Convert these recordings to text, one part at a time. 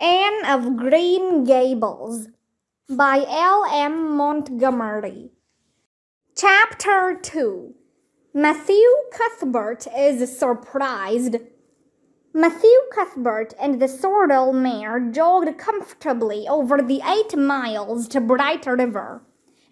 Anne of Green Gables by L.M. Montgomery. Chapter 2. Matthew Cuthbert is surprised. Matthew Cuthbert and the sorrel mare jogged comfortably over the 8 miles to Bright River.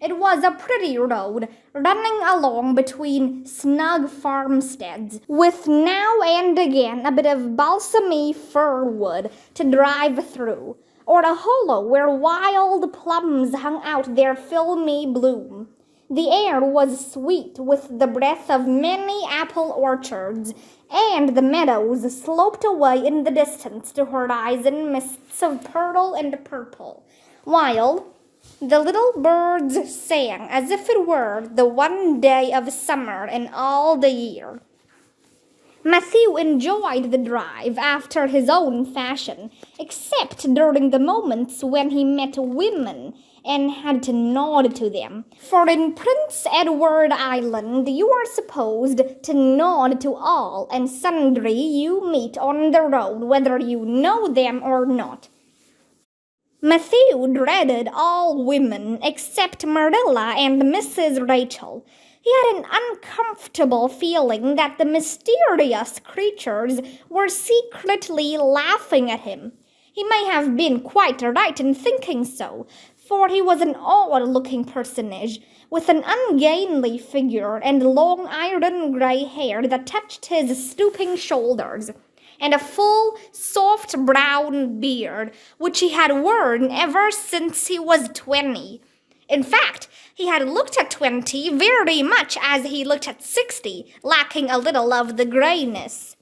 It was a pretty road, running along between snug farmsteads, with now and again a bit of balsamy fir wood to drive through, or a hollow where wild plums hung out their filmy bloom. The air was sweet with the breath of many apple orchards, and the meadows sloped away in the distance to horizon mists of pearl and purple, while the little birds sang as if it were the one day of summer in all the year. Matthew enjoyed the drive after his own fashion, except during the moments when he met women and had to nod to them. For in Prince Edward Island you are supposed to nod to all and sundry you meet on the road, whether you know them or not. Matthew dreaded all women except Marilla and Mrs. Rachel. He had an uncomfortable feeling that the mysterious creatures were secretly laughing at him. He may have been quite right in thinking so, for he was an odd-looking personage, with an ungainly figure and long iron gray hair that touched his stooping shoulders, and a full, soft brown beard, which he had worn ever since he was 20. In fact, he had looked at 20 very much as he looked at 60, lacking a little of the grayness.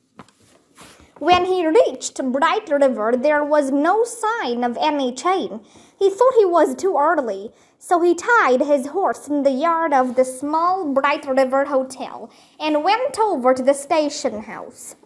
When he reached Bright River, there was no sign of any chain. He thought he was too early, so he tied his horse in the yard of the small Bright River Hotel and went over to the station house.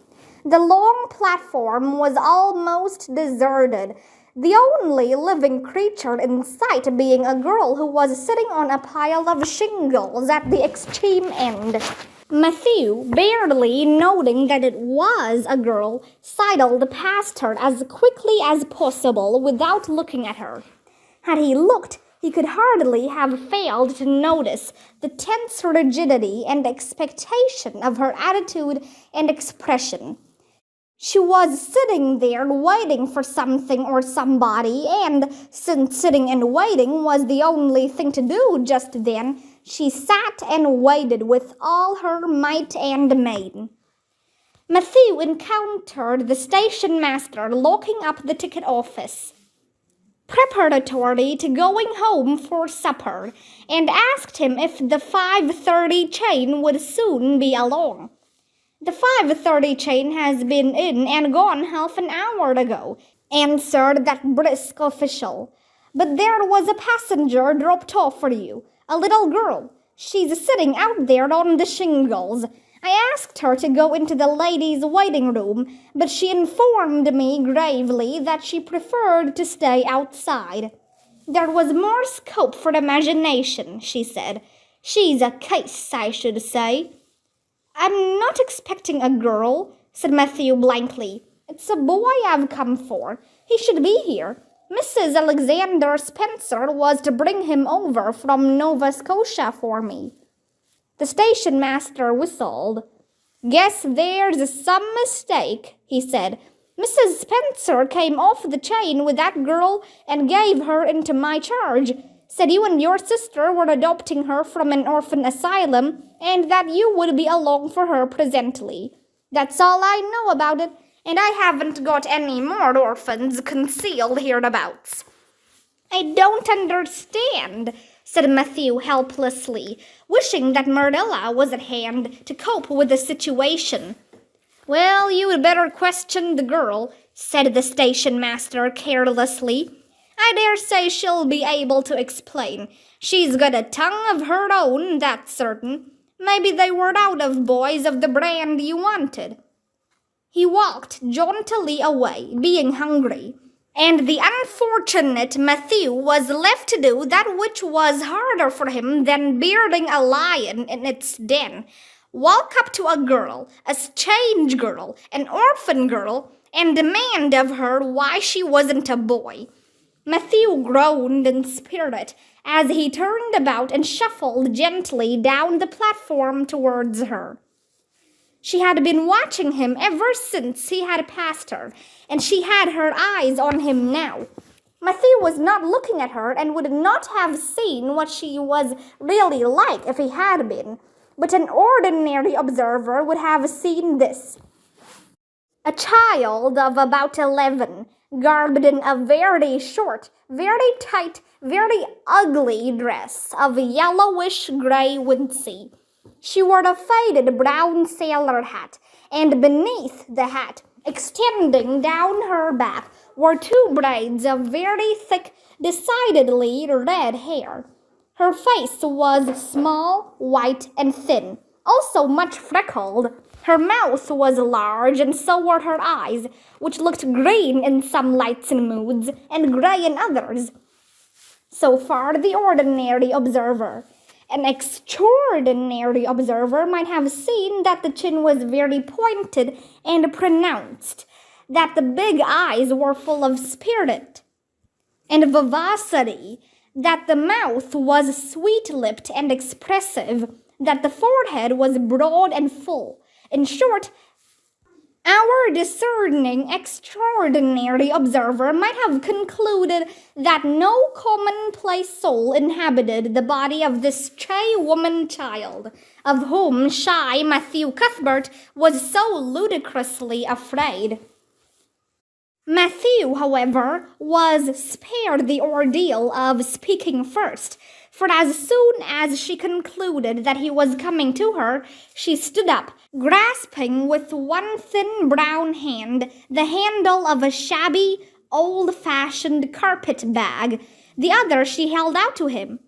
The long platform was almost deserted, the only living creature in sight being a girl who was sitting on a pile of shingles at the extreme end. Matthew, barely noting that it was a girl, sidled past her as quickly as possible without looking at her. Had he looked, he could hardly have failed to notice the tense rigidity and expectation of her attitude and expression. She was sitting there waiting for something or somebody, and since sitting and waiting was the only thing to do just then, she sat and waited with all her might and main. Matthew encountered the station master locking up the ticket office, preparatory to going home for supper, and asked him if the 5:30 train would soon be along. "The 5:30 train has been in and gone half an hour ago," answered that brisk official. "But there was a passenger dropped off for you, a little girl. She's sitting out there on the shingles. I asked her to go into the ladies' waiting room, but she informed me gravely that she preferred to stay outside. There was more scope for imagination, she said. She's a case, I should say." "I'm not expecting a girl," said Matthew blankly. "It's a boy I've come for. He should be here. Mrs. Alexander Spencer was to bring him over from Nova Scotia for me." The station master whistled. "Guess there's some mistake," he said. "Mrs. Spencer came off the train with that girl and gave her into my charge. Said you and your sister were adopting her from an orphan asylum and that you would be along for her presently. That's all I know about it, and I haven't got any more orphans concealed hereabouts." "I don't understand," said Matthew helplessly, wishing that Marilla was at hand to cope with the situation. "Well, you'd better question the girl," said the station master carelessly. "I dare say she'll be able to explain. She's got a tongue of her own, that's certain. Maybe they were out of boys of the brand you wanted." He walked jauntily away, being hungry, and the unfortunate Matthew was left to do that which was harder for him than bearding a lion in its den. Walk up to a girl, a strange girl, an orphan girl, and demand of her why she wasn't a boy. Matthew groaned in spirit as he turned about and shuffled gently down the platform towards her. She had been watching him ever since he had passed her, and she had her eyes on him now. Matthew was not looking at her and would not have seen what she was really like if he had been, but an ordinary observer would have seen this. A child of about 11, garbed in a very short, very tight, very ugly dress of yellowish gray wincey. She wore a faded brown sailor hat, and beneath the hat, extending down her back, were two braids of very thick, decidedly red hair. Her face was small, white, and thin, also much freckled. Her mouth was large, and so were her eyes, which looked green in some lights and moods, and gray in others. So far the ordinary observer. An extraordinary observer might have seen that the chin was very pointed and pronounced, that the big eyes were full of spirit and vivacity, that the mouth was sweet-lipped and expressive, that the forehead was broad and full. In short, our discerning, extraordinary observer might have concluded that no commonplace soul inhabited the body of this stray woman child, of whom shy Matthew Cuthbert was so ludicrously afraid. Matthew, however, was spared the ordeal of speaking first, for as soon as she concluded that he was coming to her, she stood up, grasping with one thin brown hand the handle of a shabby, old-fashioned carpet bag. The other she held out to him.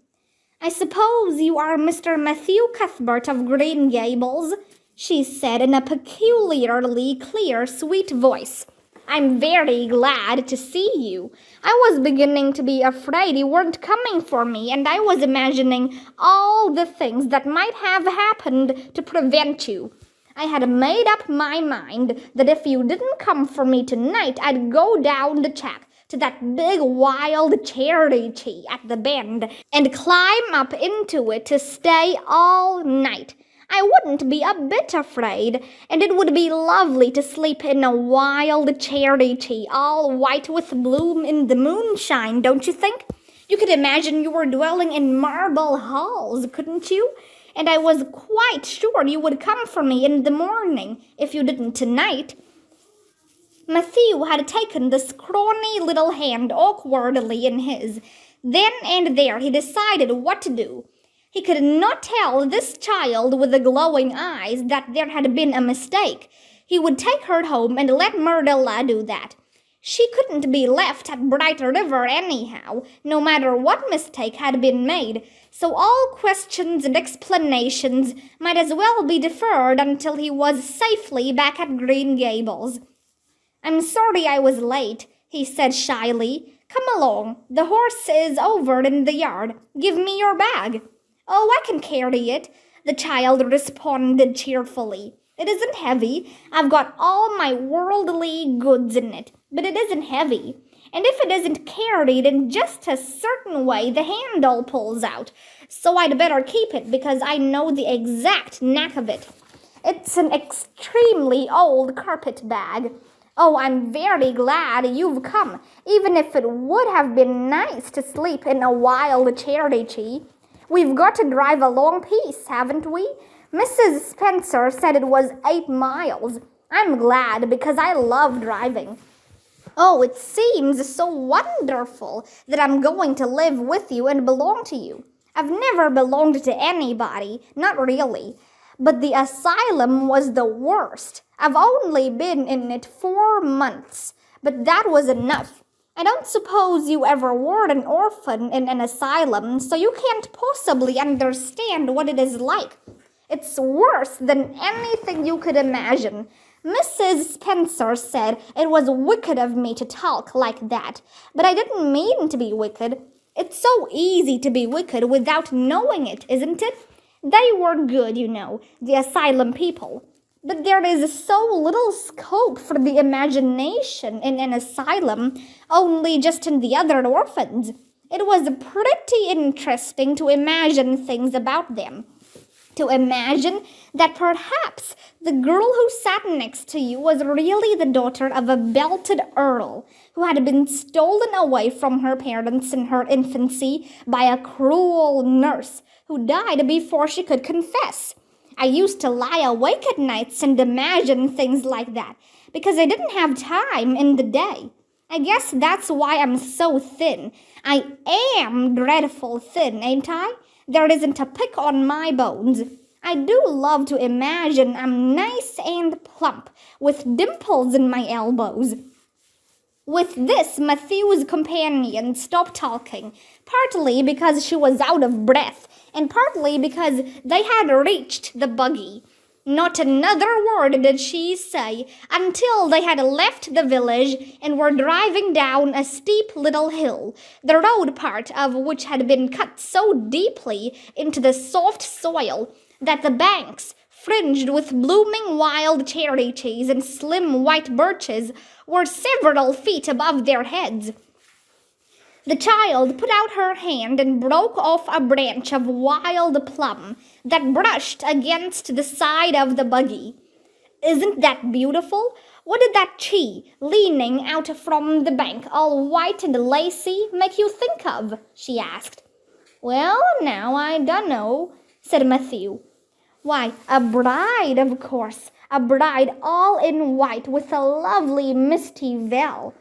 "I suppose you are Mr. Matthew Cuthbert of Green Gables," she said in a peculiarly clear, sweet voice. "I'm very glad to see you. I was beginning to be afraid you weren't coming for me, and I was imagining all the things that might have happened to prevent you. I had made up my mind that if you didn't come for me tonight, I'd go down the track to that big wild cherry tree at the bend and climb up into it to stay all night. I wouldn't be a bit afraid, and it would be lovely to sleep in a wild cherry tree, all white with bloom in the moonshine, don't you think? You could imagine you were dwelling in marble halls, couldn't you? And I was quite sure you would come for me in the morning, if you didn't tonight." Matthew had taken the scrawny little hand awkwardly in his. Then and there he decided what to do. He could not tell this child with the glowing eyes that there had been a mistake. He would take her home and let Myrtilla do that. She couldn't be left at Bright River anyhow, no matter what mistake had been made, so all questions and explanations might as well be deferred until he was safely back at Green Gables. "I'm sorry I was late," he said shyly. "Come along. The horse is over in the yard. Give me your bag." "Oh, I can carry it," the child responded cheerfully. "It isn't heavy. I've got all my worldly goods in it, but it isn't heavy. And if it isn't carried in just a certain way, the handle pulls out. So I'd better keep it because I know the exact knack of it. It's an extremely old carpet bag. Oh, I'm very glad you've come, even if it would have been nice to sleep in a wild cherry tree. We've got to drive a long piece, haven't we? Mrs. Spencer said it was 8 miles. I'm glad because I love driving. Oh, it seems so wonderful that I'm going to live with you and belong to you. I've never belonged to anybody, not really. But the asylum was the worst. I've only been in it 4 months, but that was enough. I don't suppose you ever were an orphan in an asylum, so you can't possibly understand what it is like. It's worse than anything you could imagine. Mrs. Spencer said it was wicked of me to talk like that, but I didn't mean to be wicked. It's so easy to be wicked without knowing it, isn't it? They were good, you know, the asylum people. But there is so little scope for the imagination in an asylum, only just in the other orphans. It was pretty interesting to imagine things about them. To imagine that perhaps the girl who sat next to you was really the daughter of a belted earl who had been stolen away from her parents in her infancy by a cruel nurse who died before she could confess. I used to lie awake at nights and imagine things like that because I didn't have time in the day. I guess that's why I'm so thin. I am dreadful thin, ain't I? There isn't a pick on my bones. I do love to imagine I'm nice and plump, with dimples in my elbows. With this, Matthew's companion stopped talking, partly because she was out of breath, and partly because they had reached the buggy. Not another word did she say until they had left the village and were driving down a steep little hill, the road part of which had been cut so deeply into the soft soil that the banks, fringed with blooming wild cherry trees and slim white birches, were several feet above their heads. The child put out her hand and broke off a branch of wild plum that brushed against the side of the buggy. "Isn't that beautiful? What did that tree, leaning out from the bank, all white and lacy, make you think of?" she asked. "Well, now, I dunno," said Matthew. "Why, a bride, of course. A bride all in white with a lovely misty veil.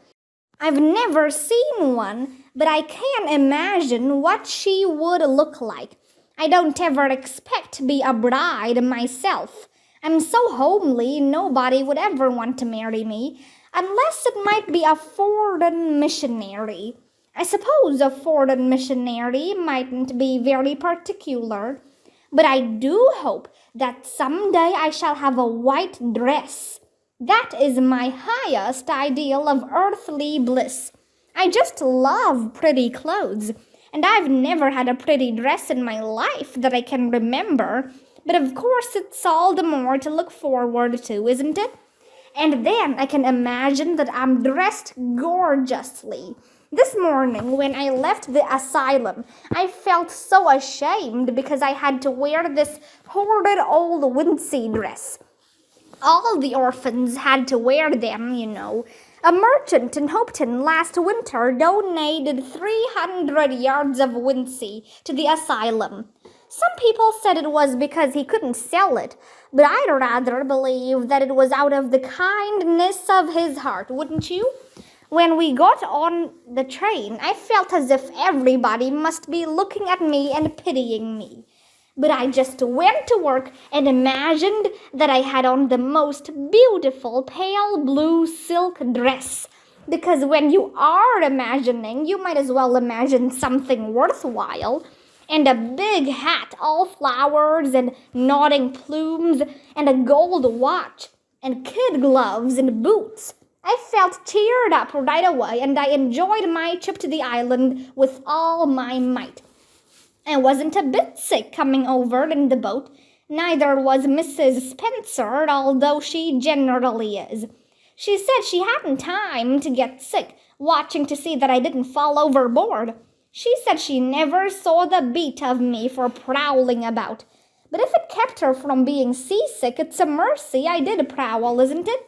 I've never seen one, but I can imagine what she would look like. I don't ever expect to be a bride myself. I'm so homely nobody would ever want to marry me, unless it might be a foreign missionary. I suppose a foreign missionary mightn't be very particular, but I do hope that someday I shall have a white dress. That is my highest ideal of earthly bliss. I just love pretty clothes, and I've never had a pretty dress in my life that I can remember. But of course it's all the more to look forward to, isn't it? And then I can imagine that I'm dressed gorgeously. This morning, when I left the asylum, I felt so ashamed because I had to wear this horrid old wincey dress. All the orphans had to wear them, you know. A merchant in Hopeton last winter donated 300 yards of wincey to the asylum. Some people said it was because he couldn't sell it, but I'd rather believe that it was out of the kindness of his heart, wouldn't you? When we got on the train, I felt as if everybody must be looking at me and pitying me. But I just went to work and imagined that I had on the most beautiful pale blue silk dress. Because when you are imagining, you might as well imagine something worthwhile. And a big hat, all flowers and nodding plumes, and a gold watch, and kid gloves and boots. I felt cheered up right away, and I enjoyed my trip to the island with all my might. I wasn't a bit sick coming over in the boat. Neither was Mrs. Spencer, although she generally is. She said she hadn't time to get sick, watching to see that I didn't fall overboard. She said she never saw the beat of me for prowling about. But if it kept her from being seasick, it's a mercy I did prowl, isn't it?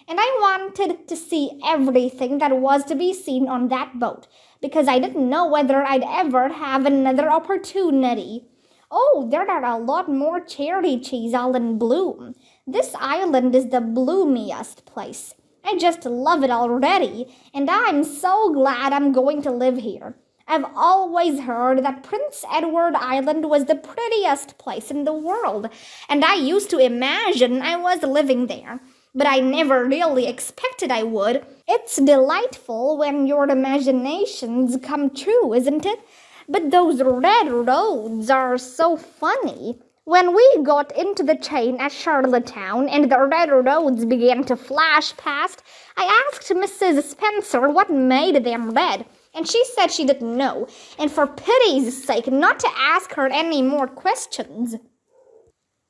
And I wanted to see everything that was to be seen on that boat, because I didn't know whether I'd ever have another opportunity. Oh, there are a lot more cherry trees all in bloom. This island is the bloomiest place. I just love it already, and I'm so glad I'm going to live here. I've always heard that Prince Edward Island was the prettiest place in the world, and I used to imagine I was living there. But I never really expected I would. It's delightful when your imaginations come true, isn't it? But those red roads are so funny. When we got into the train at Charlottetown and the red roads began to flash past, I asked Mrs. Spencer what made them red, and she said she didn't know, and for pity's sake not to ask her any more questions.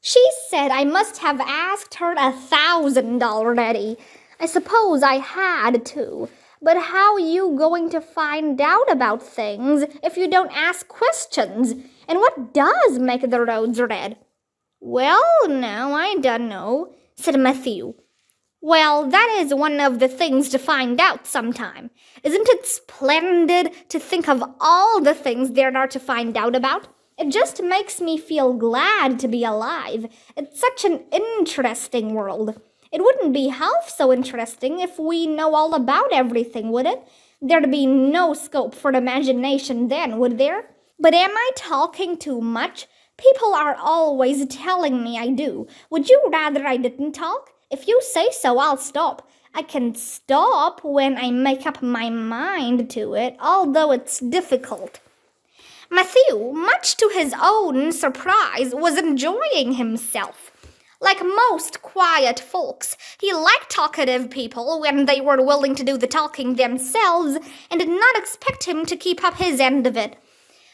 She said I must have asked her 1,000 already. I suppose I had to. But how you going to find out about things if you don't ask questions? And what does make the roads red? Well, now, I don't know, said Matthew. Well, that is one of the things to find out sometime. Isn't it splendid to think of all the things there are to find out about? It just makes me feel glad to be alive. It's such an interesting world. It wouldn't be half so interesting if we know all about everything, would it? There'd be no scope for imagination then, would there? But am I talking too much? People are always telling me I do. Would you rather I didn't talk? If you say so, I'll stop. I can stop when I make up my mind to it, although it's difficult. Matthew, much to his own surprise, was enjoying himself. Like most quiet folks, he liked talkative people when they were willing to do the talking themselves and did not expect him to keep up his end of it.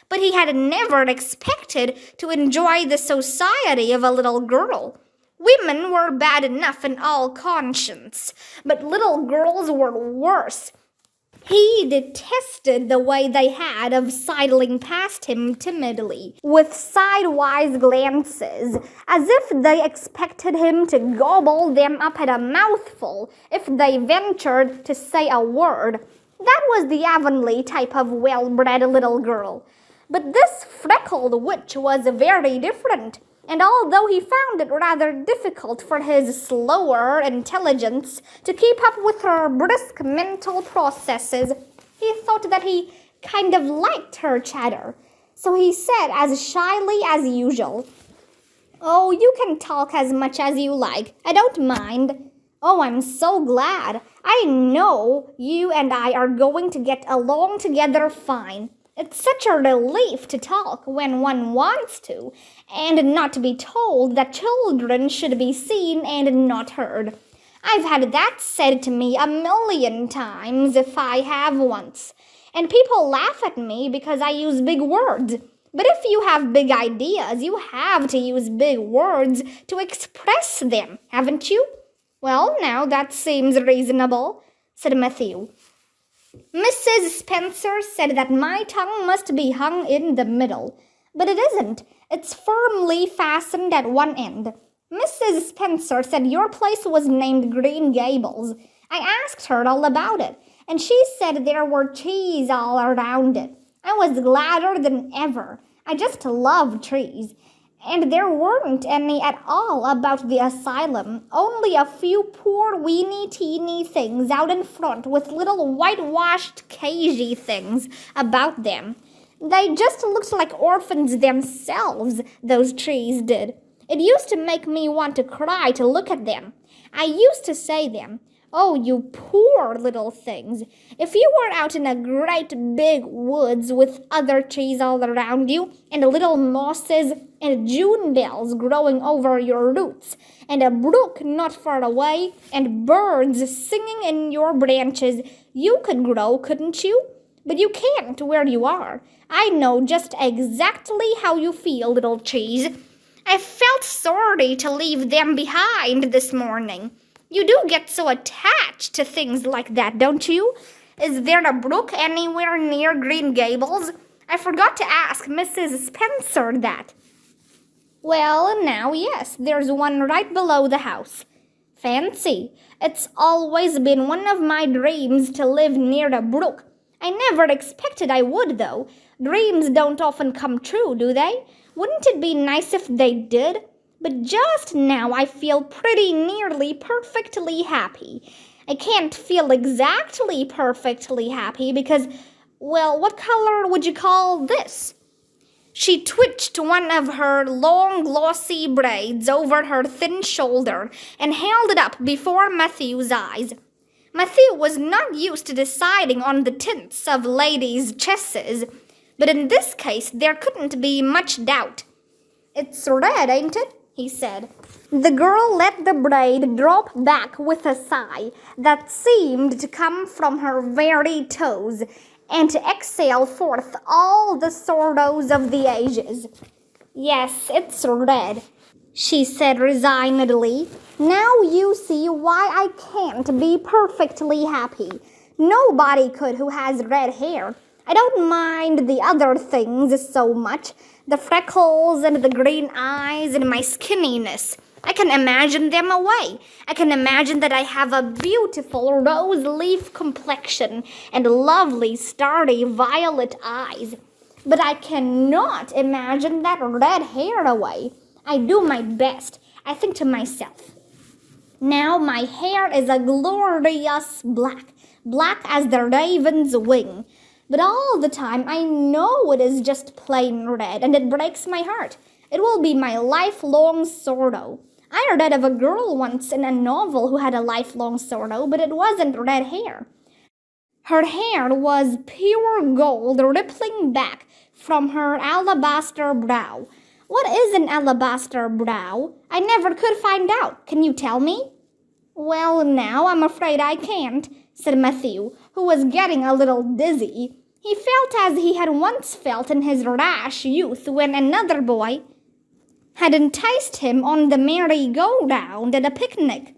But he had never expected to enjoy the society of a little girl. Women were bad enough in all conscience, but little girls were worse. He detested the way they had of sidling past him timidly, with sidewise glances, as if they expected him to gobble them up at a mouthful if they ventured to say a word. That was the Avonlea type of well-bred little girl. But this freckled witch was very different, and although he found it rather difficult for his slower intelligence to keep up with her brisk mental processes, he thought that he kind of liked her chatter. So he said as shyly as usual, "Oh, you can talk as much as you like. I don't mind." "Oh, I'm so glad. I know you and I are going to get along together fine. It's such a relief to talk when one wants to, and not to be told that children should be seen and not heard. I've had that said to me 1,000,000 times if I have once, and people laugh at me because I use big words. But if you have big ideas, you have to use big words to express them, haven't you?" "Well, now, that seems reasonable," said Matthew. "Mrs. Spencer said that my tongue must be hung in the middle, but it isn't. It's firmly fastened at one end. Mrs. Spencer said your place was named Green Gables. I asked her all about it, and she said there were trees all around it. I was gladder than ever. I just love trees. And there weren't any at all about the asylum, only a few poor weeny-teeny things out in front with little whitewashed cagey things about them. They just looked like orphans themselves, those trees did. It used to make me want to cry to look at them. I used to say them, 'Oh, you poor little things. If you were out in a great big woods with other trees all around you, and little mosses and June bells growing over your roots, and a brook not far away, and birds singing in your branches, you could grow, couldn't you? But you can't where you are. I know just exactly how you feel, little trees. I felt sorry to leave them behind this morning. You do get so attached to things like that, don't you? Is there a brook anywhere near Green Gables? I forgot to ask Mrs. Spencer that." "Well, now, yes, there's one right below the house. Fancy, it's always been one of my dreams to live near a brook. I never expected I would, though. Dreams don't often come true, do they? Wouldn't it be nice if they did? But just now I feel pretty nearly perfectly happy. I can't feel exactly perfectly happy because, well, what color would you call this?" She twitched one of her long, glossy braids over her thin shoulder and held it up before Matthew's eyes. Matthew was not used to deciding on the tints of ladies' tresses, but in this case there couldn't be much doubt. "It's red, ain't it?" he said. The girl let the braid drop back with a sigh that seemed to come from her very toes and to exhale forth all the sorrows of the ages. "Yes, it's red," she said resignedly. Now you see why I can't be perfectly happy. Nobody could who has red hair. I don't mind the other things so much, the freckles and the green eyes and my skinniness. I can imagine them away. I can imagine that I have a beautiful rose leaf complexion and lovely, starry violet eyes. But I cannot imagine that red hair away. I do my best. I think to myself, now my hair is a glorious black, black as the raven's wing. But all the time I know it is just plain red, and it breaks my heart. It will be my lifelong sorrow. I read of a girl once in a novel who had a lifelong sorrow, but it wasn't red hair. Her hair was pure gold rippling back from her alabaster brow. What is an alabaster brow? I never could find out. Can you tell me? Well, now I'm afraid I can't, said Matthew, who was getting a little dizzy. He felt as he had once felt in his rash youth when another boy had enticed him on the merry-go-round at a picnic.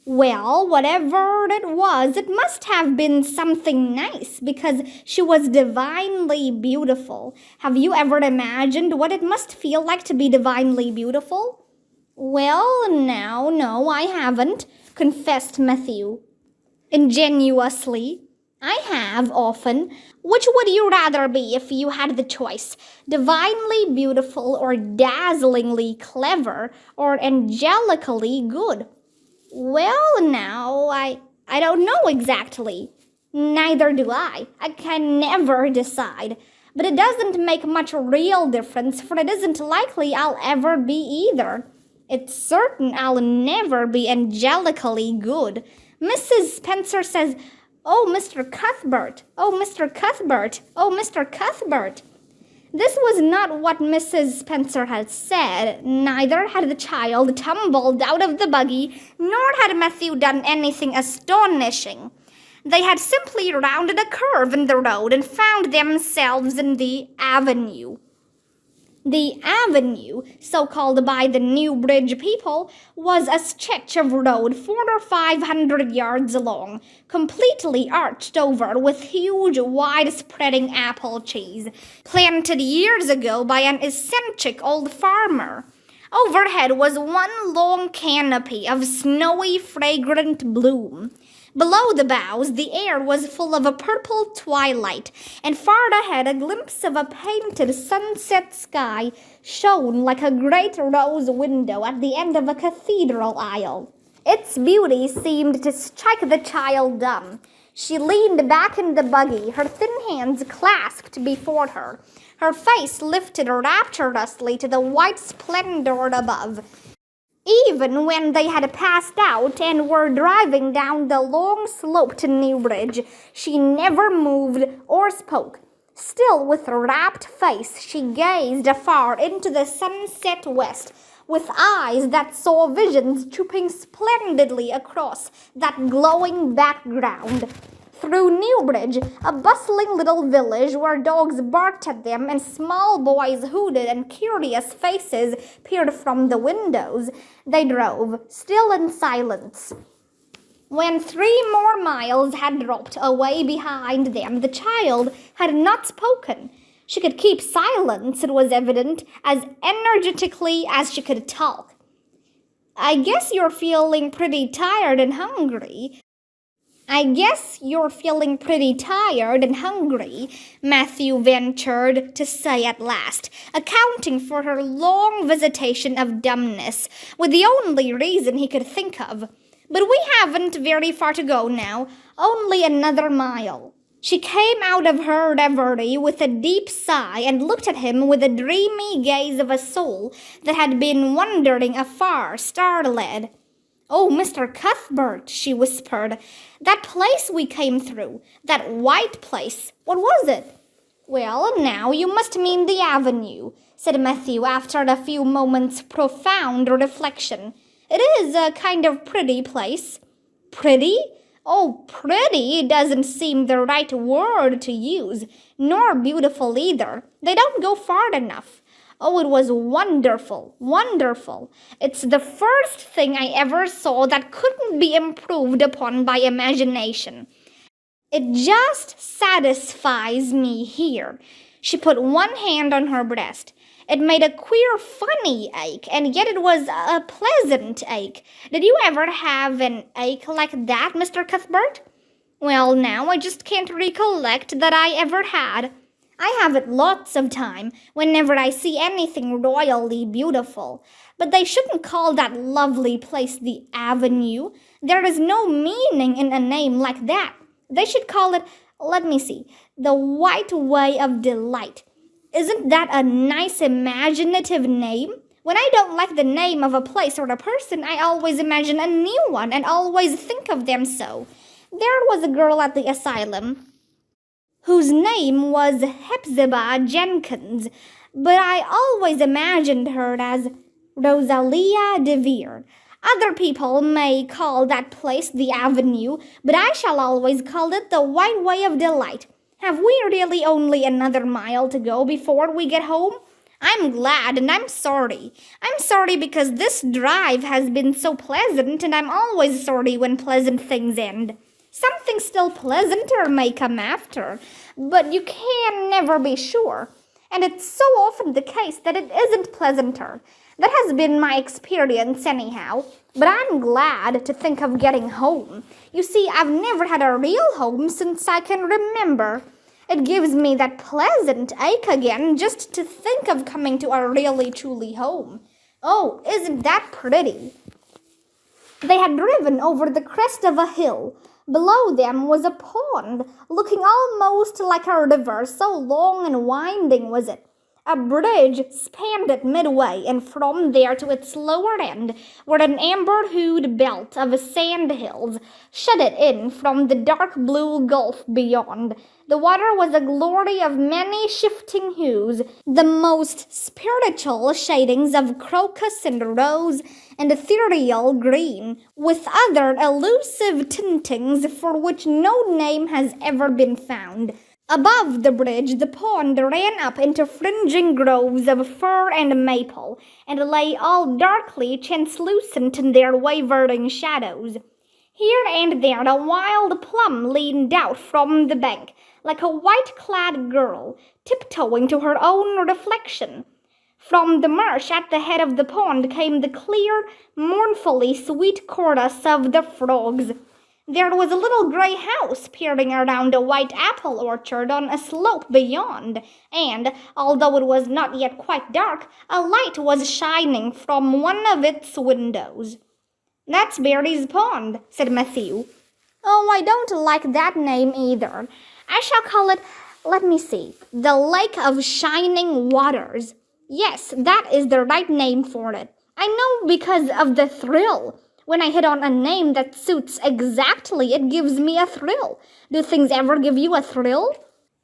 Well, whatever it was, it must have been something nice, because she was divinely beautiful. Have you ever imagined what it must feel like to be divinely beautiful? Well, now, no, I haven't, confessed Matthew ingenuously. I have often. Which would you rather be if you had the choice? Divinely beautiful or dazzlingly clever or angelically good? Well, now, I don't know exactly. Neither do I. I can never decide. But it doesn't make much real difference, for it isn't likely I'll ever be either. It's certain I'll never be angelically good. Mrs. Spencer says, "Oh, Mr. Cuthbert! Oh, Mr. Cuthbert! Oh, Mr. Cuthbert!" This was not what Mrs. Spencer had said. Neither had the child tumbled out of the buggy, nor had Matthew done anything astonishing. They had simply rounded a curve in the road and found themselves in the avenue. The avenue, so called by the Newbridge people, was a stretch of road 400 or 500 yards long, completely arched over with huge, wide-spreading apple trees, planted years ago by an eccentric old farmer. Overhead was one long canopy of snowy, fragrant bloom. Below the boughs, the air was full of a purple twilight, and far ahead a glimpse of a painted sunset sky shone like a great rose window at the end of a cathedral aisle. Its beauty seemed to strike the child dumb. She leaned back in the buggy, her thin hands clasped before her, her face lifted rapturously to the white splendor above. Even when they had passed out and were driving down the long slope to Newbridge, she never moved or spoke. Still with rapt face, she gazed afar into the sunset west, with eyes that saw visions trooping splendidly across that glowing background. Through Newbridge, a bustling little village where dogs barked at them and small boys hooted and curious faces peered from the windows, they drove, still in silence. When 3 more miles had dropped away behind them, the child had not spoken. She could keep silence, it was evident, as energetically as she could talk. "I guess you're feeling pretty tired and hungry," Matthew ventured to say at last, accounting for her long visitation of dumbness with the only reason he could think of. "But we haven't very far to go now, only another mile." She came out of her reverie with a deep sigh and looked at him with the dreamy gaze of a soul that had been wandering afar, star-led. "Oh, Mr. Cuthbert," she whispered, "that place we came through, that white place, what was it?" "Well, now, you must mean the avenue," said Matthew after a few moments' profound reflection. "It is a kind of pretty place." "Pretty? Oh, pretty doesn't seem the right word to use, nor beautiful either. They don't go far enough. Oh, it was wonderful, wonderful. It's the first thing I ever saw that couldn't be improved upon by imagination. It just satisfies me here. She put one hand on her breast. It made a queer, funny ache, and yet it was a pleasant ache. Did you ever have an ache like that, Mr. Cuthbert? Well, now I just can't recollect that I ever had. I have it lots of time, whenever I see anything royally beautiful. But they shouldn't call that lovely place the Avenue. There is no meaning in a name like that. They should call it, let me see, the White Way of Delight. Isn't that a nice imaginative name? When I don't like the name of a place or a person, I always imagine a new one and always think of them so. There was a girl at the asylum whose name was Hepzibah Jenkins, but I always imagined her as Rosalia DeVere. Other people may call that place the Avenue, but I shall always call it the White Way of Delight. Have we really only another mile to go before we get home? I'm glad and I'm sorry. I'm sorry because this drive has been so pleasant, and I'm always sorry when pleasant things end. Something still pleasanter may come after, but you can never be sure. And it's so often the case that it isn't pleasanter. That has been my experience anyhow. But I'm glad to think of getting home. You see, I've never had a real home since I can remember. It gives me that pleasant ache again just to think of coming to a really truly home. Oh, isn't that pretty? They had driven over the crest of a hill. Below them was a pond, looking almost like a river, so long and winding was it. A bridge spanned it midway, and from there to its lower end were an amber-hued belt of sand hills, shut it in from the dark blue gulf beyond. The water was a glory of many shifting hues, the most spiritual shadings of crocus and rose and ethereal green, with other elusive tintings for which no name has ever been found. Above the bridge, the pond ran up into fringing groves of fir and maple, and lay all darkly translucent in their wavering shadows. Here and there a wild plum leaned out from the bank, like a white-clad girl, tiptoeing to her own reflection. From the marsh at the head of the pond came the clear, mournfully sweet chorus of the frogs. There was a little gray house peering around a white apple orchard on a slope beyond, and, although it was not yet quite dark, a light was shining from one of its windows. "That's Berry's Pond," said Matthew. "Oh, I don't like that name either. I shall call it, let me see, the Lake of Shining Waters. Yes, that is the right name for it. I know because of the thrill. When I hit on a name that suits exactly, it gives me a thrill. Do things ever give you a thrill?"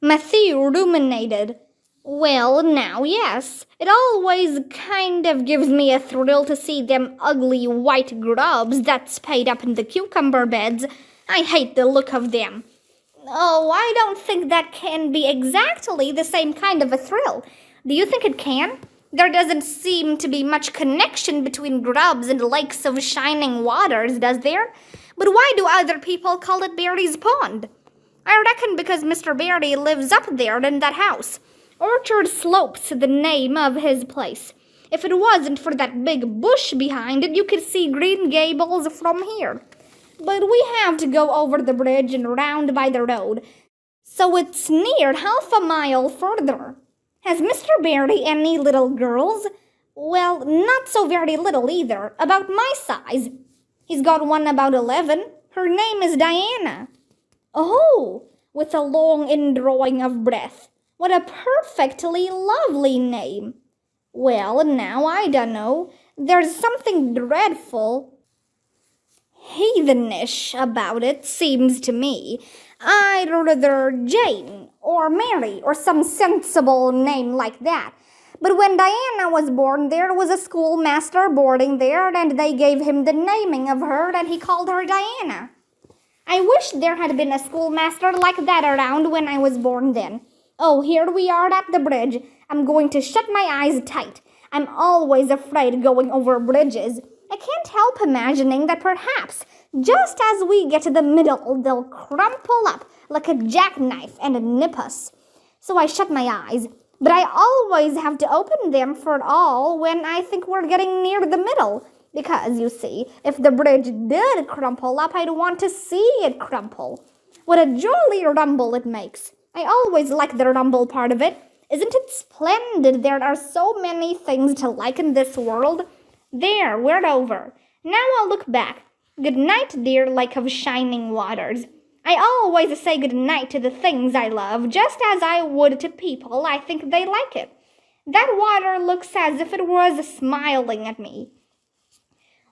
Matthew ruminated. "Well, now, yes. It always kind of gives me a thrill to see them ugly white grubs that's paid up in the cucumber beds. I hate the look of them." "Oh, I don't think that can be exactly the same kind of a thrill. Do you think it can? There doesn't seem to be much connection between grubs and lakes of shining waters, does there? But why do other people call it Berry's Pond?" "I reckon because Mr. Berry lives up there in that house. Orchard Slope's the name of his place. If it wasn't for that big bush behind it, you could see Green Gables from here. But we have to go over the bridge and round by the road, so it's near half a mile further. Has Mr. Berry any little girls?" "Well, not so very little either, about my size. He's got one about 11. Her name is Diana." "Oh," with a long indrawing of breath. "What a perfectly lovely name." "Well, now, I dunno. There's something dreadful heathenish about it, seems to me. I'd rather Jane or Mary or some sensible name like that. But when Diana was born, there was a schoolmaster boarding there, and they gave him the naming of her, and he called her Diana. I wish there had been a schoolmaster like that around when I was born then. Oh, here we are at the bridge. I'm going to shut my eyes tight. I'm always afraid going over bridges. I can't help imagining that perhaps, just as we get to the middle, they'll crumple up like a jackknife and nip us. So I shut my eyes, but I always have to open them for it all when I think we're getting near the middle. Because, you see, if the bridge did crumple up, I'd want to see it crumple. What a jolly rumble it makes. I always like the rumble part of it. Isn't it splendid? There are so many things to like in this world. There, we're over. Now I'll look back. Good night, dear lake of shining waters. I always say good night to the things I love, just as I would to people I think they like it. That water looks as if it was smiling at me.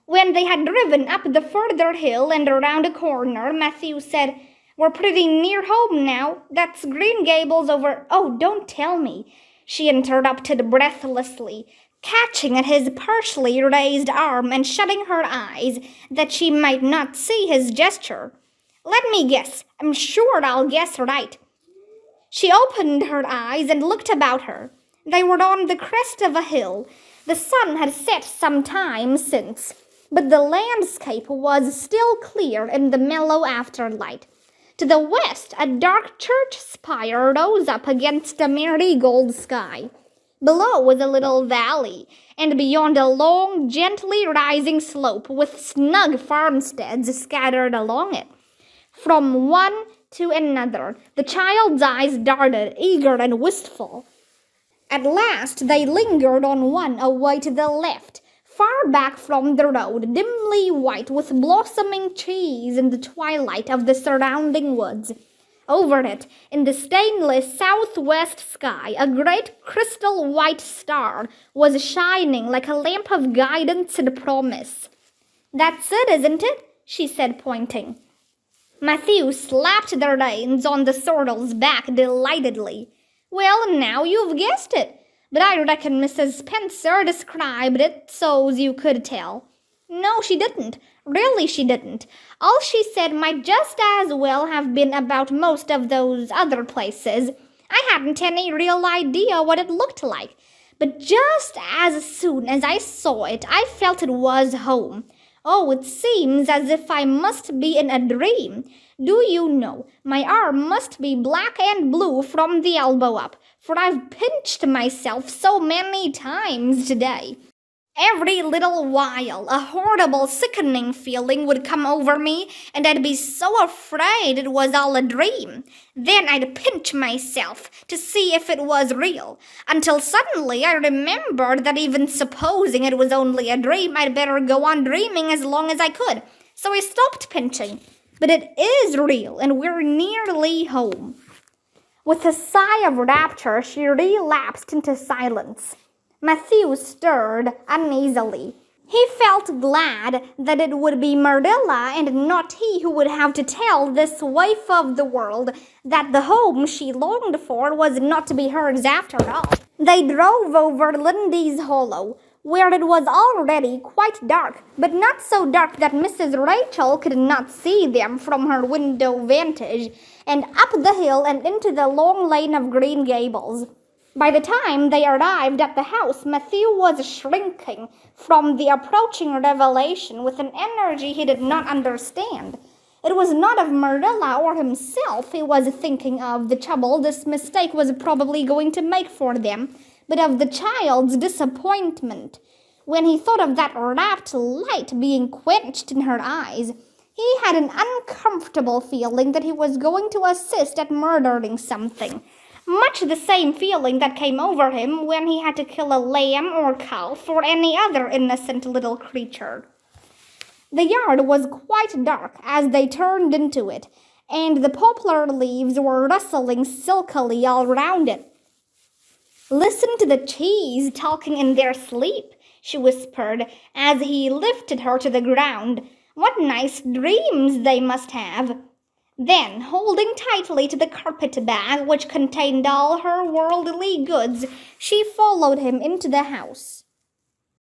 When they had driven up the further hill and around a corner, Matthew said, "We're pretty near home now. That's Green Gables over—" "Oh, don't tell me," she interrupted breathlessly, catching at his partially raised arm and shutting her eyes that she might not see his gesture. "Let me guess. I'm sure I'll guess right." She opened her eyes and looked about her. They were on the crest of a hill. The sun had set some time since, but the landscape was still clear in the mellow afterlight. To the west, a dark church spire rose up against a marigold sky. Below was a little valley, and beyond a long, gently rising slope with snug farmsteads scattered along it. From one to another, the child's eyes darted, eager and wistful. At last they lingered on one away to the left, far back from the road, dimly white with blossoming trees in the twilight of the surrounding woods. Over it, in the stainless southwest sky, a great crystal white star was shining like a lamp of guidance and promise. "That's it, isn't it?" she said, pointing. Matthew slapped the reins on the sorrel's back delightedly. "Well, now you've guessed it. But I reckon Mrs. Spencer described it so's you could tell." "No, she didn't. Really, she didn't. All she said might just as well have been about most of those other places. I hadn't any real idea what it looked like. But just as soon as I saw it, I felt it was home. Oh, it seems as if I must be in a dream. Do you know, my arm must be black and blue from the elbow up, for I've pinched myself so many times today. Every little while, a horrible, sickening feeling would come over me, and I'd be so afraid it was all a dream. Then I'd pinch myself to see if it was real, until suddenly I remembered that even supposing it was only a dream, I'd better go on dreaming as long as I could. So I stopped pinching. But it is real, and we're nearly home." With a sigh of rapture, she relapsed into silence. Matthew stirred uneasily. He felt glad that it would be Marilla and not he who would have to tell this waif of the world that the home she longed for was not to be hers after all. They drove over Lindy's Hollow, where it was already quite dark, but not so dark that Mrs. Rachel could not see them from her window vantage, and up the hill and into the long lane of Green Gables. By the time they arrived at the house, Matthew was shrinking from the approaching revelation with an energy he did not understand. It was not of Marilla or himself he was thinking of the trouble this mistake was probably going to make for them, but of the child's disappointment. When he thought of that rapt light being quenched in her eyes, he had an uncomfortable feeling that he was going to assist at murdering something. Much the same feeling that came over him when he had to kill a lamb or calf or any other innocent little creature. The yard was quite dark as they turned into it, and the poplar leaves were rustling silkily all round it. "Listen to the trees talking in their sleep," she whispered as he lifted her to the ground. "What nice dreams they must have." Then, holding tightly to the carpet bag which contained all her worldly goods, she followed him into the house.